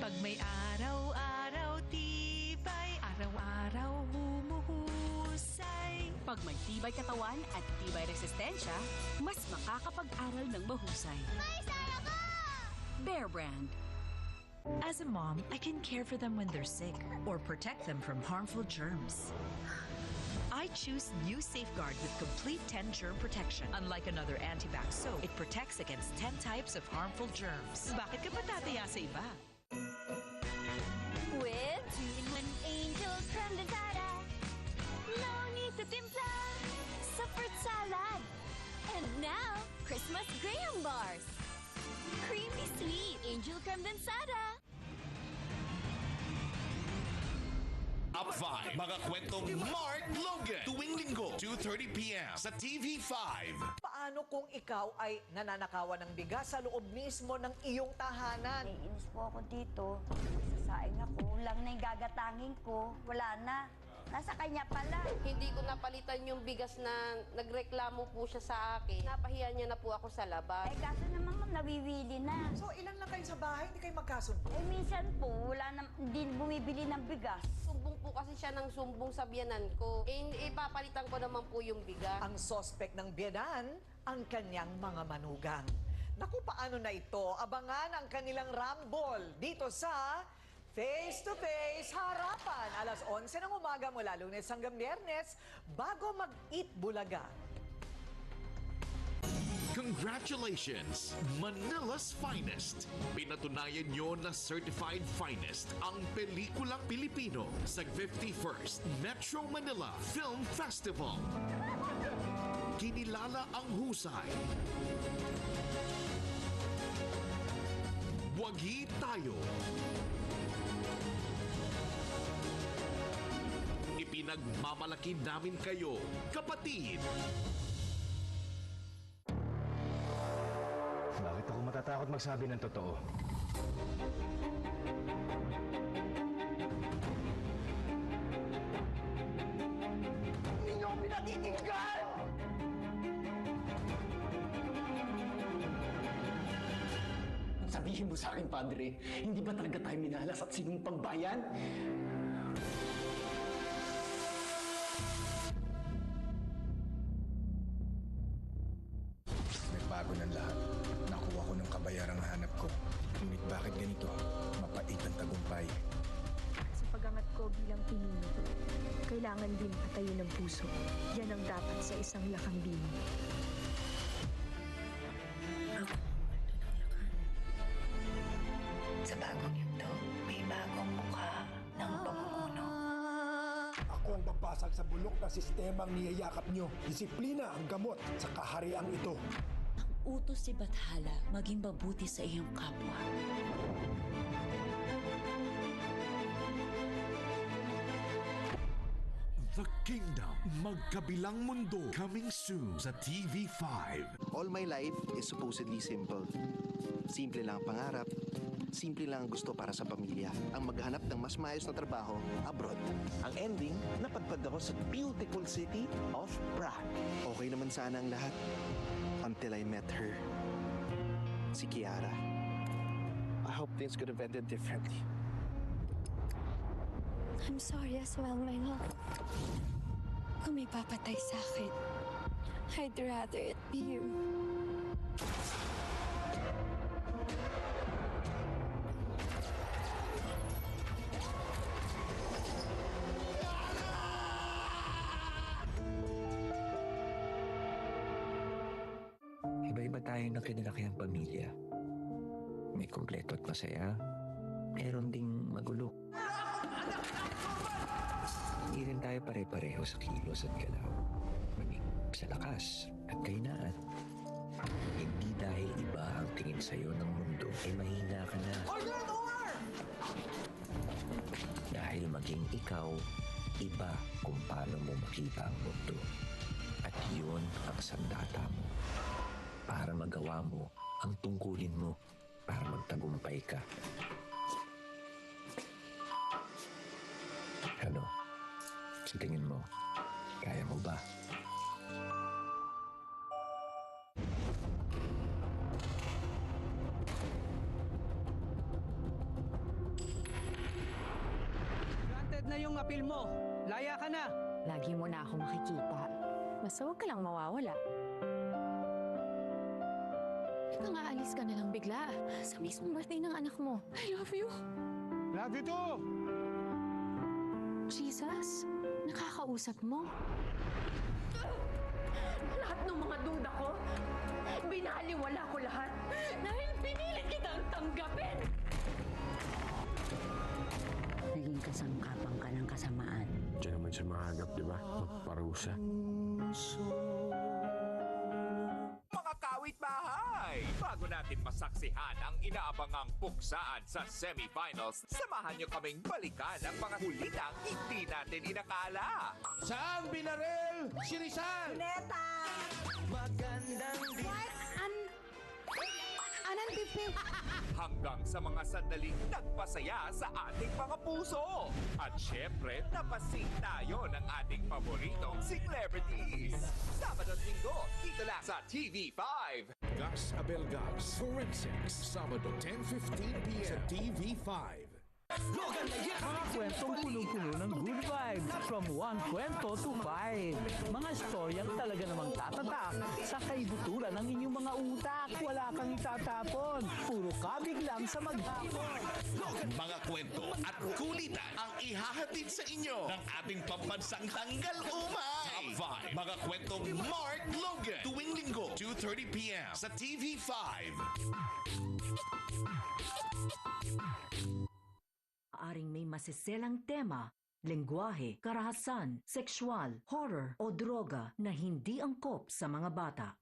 Pag may araw-araw tibay, araw-araw humuhusay. Pag may tibay katawan at tibay resistensya, mas makakapag-aral ng mahusay. May sara ko! Bear Brand. As a mom, I can care for them when they're sick or protect them from harmful germs. I choose New Safeguard with complete 10 germ protection. Unlike another antibac soap, it protects against 10 types of harmful germs. Bakit ka pa tataya sa iba? With 2-in-1 Angel Creme Densada. No need to timpla sa fruit salad. And now, Christmas Graham Bars. Creamy sweet Angel Creme Densada. Up 5, mga kwentong Mark Logan. Tuwing linggo, 2:30 p.m. sa TV5. Paano kung ikaw ay nananakawan ng bigas sa loob mismo ng iyong tahanan? Naiinis po ako dito. Sasaing ako. Lang na yung gagatangin ko. Wala na. Nasa kanya pala. Hindi ko napalitan yung bigas na nagreklamo po siya sa akin. Napahiya niya na po ako sa labas. Eh kaso naman ma'am, nawiwili na. So ilan lang kayo sa bahay, hindi kayo magkasundo? Eh minsan po, wala na, din bumibili ng bigas. Sumbong po kasi siya ng sumbong sa biyanan ko. Ipapalitan ko naman po yung bigas. Ang sospek ng biyanan, ang kanyang mga manugang. Naku, paano na ito? Abangan ang kanilang rambol dito sa Face to Face Harapan. Alas 11 ng umaga mula Lunes hanggang Biyernes bago mag-eat bulaga. Congratulations, Manila's Finest! Pinatunayan nyo na certified finest ang pelikulang Pilipino sa 51st Metro Manila Film Festival. Kinilala ang husay. Wagi tayo. Ipinagmamalaki namin kayo, kapatid. Bakit ako matatakot magsabi ng totoo? Hindi nyo pinatitinggal! Sabihin mo sa akin, Padre, hindi ba talaga tayo minalas at sinumpang bayan? Nagbago ng lahat. Nakuha ko ng kabayarang hanap ko. Ngunit bakit ganito? Mapait ang tagumpay. Sa pag-angat ko bilang pinuno, kailangan din patayin ng puso. Yan ang dapat sa isang lakambini. Ako ang mundo ng lakan. Sa bagong yugto, may bagong mukha ng pamumuno. Ako ang babasag sa bulok na sistemang niyayakap nyo. Disiplina ang gamot sa kahariang ito. Utos si Bathala maging mabuti sa iyong kapwa. The Kingdom, Magkabilang Mundo, coming soon sa TV5. All my life is supposedly simple. Simple lang ang pangarap, simple lang ang gusto para sa pamilya. Ang maghanap ng mas maayos na trabaho abroad. Ang ending, napadpad ako sa beautiful city of Prague. Okay naman sana ang lahat until I met her. Si Kiara. I hope things could have ended differently. I'm sorry as well, my love. Kung may papatay sa akin, I'd rather it be you. Iba-iba tayo ng kinalakihang pamilya. May kumpleto at masaya. Meron ding magulo. Hindi rin tayo pare-pareho sa kilos at galaw. Maging sa lakas at kainaan. Hindi dahil iba ang tingin sa'yo ng mundo, ay mahina ka na. Dahil maging ikaw, iba kung paano mo makita ang mundo. At yun ang sandata mo. Para magawa mo ang tungkulin mo, para magtagumpay ka. Ano? Sa tingin mo, kaya mo ba? na yung apil mo. Laya ka na. Lagi mo na ako makikita. Basta huwag ka lang mawawala. Nang aalis ka na lang bigla sa mismong birthday ng anak mo. I love you. Love you too! Jesus, nakakausap mo. Lahat ng mga duda ko, binaliwala ko lahat dahil pinilit kitang tanggapin. Naging kasangkapan ka ng kasamaan. Diyan naman siya mahagap, di ba? Magparusa. Mga kawit-bahay! Bago natin masaksihan ang inaabangang puksaan sa semifinals, samahan niyo kaming balikan ang mga hulitang hindi natin inakala. Saan binaril si Rizal? Neta! Magandang Anong pipi? Hanggang sa mga sandaling nagpasaya sa ating mga puso. At syempre, napasing tayo ng ating paboritong celebrities. Sabado at Linggo, dito lang sa TV5. Gas Abelgas Forensics, Sabado 10:15 p.m. sa TV5. Mga kwentong punong-puno ng good vibes. From one kwento to 5. Mga storyang talaga namang tatatak sa kaibuturan ng inyong mga utak. Wala kang itatapon. Puro kabig lang sa maghapon. Mga kwento at kulitan ang ihahatid sa inyo ng ating pambansang tanggal umay. Top 5. Mga kwentong Mark Logan. Tuwing Linggo, 2:30 p.m. sa TV5. Maaring may masiselang tema, lengguwahe, karahasan, sexual, horror o droga na hindi angkop sa mga bata.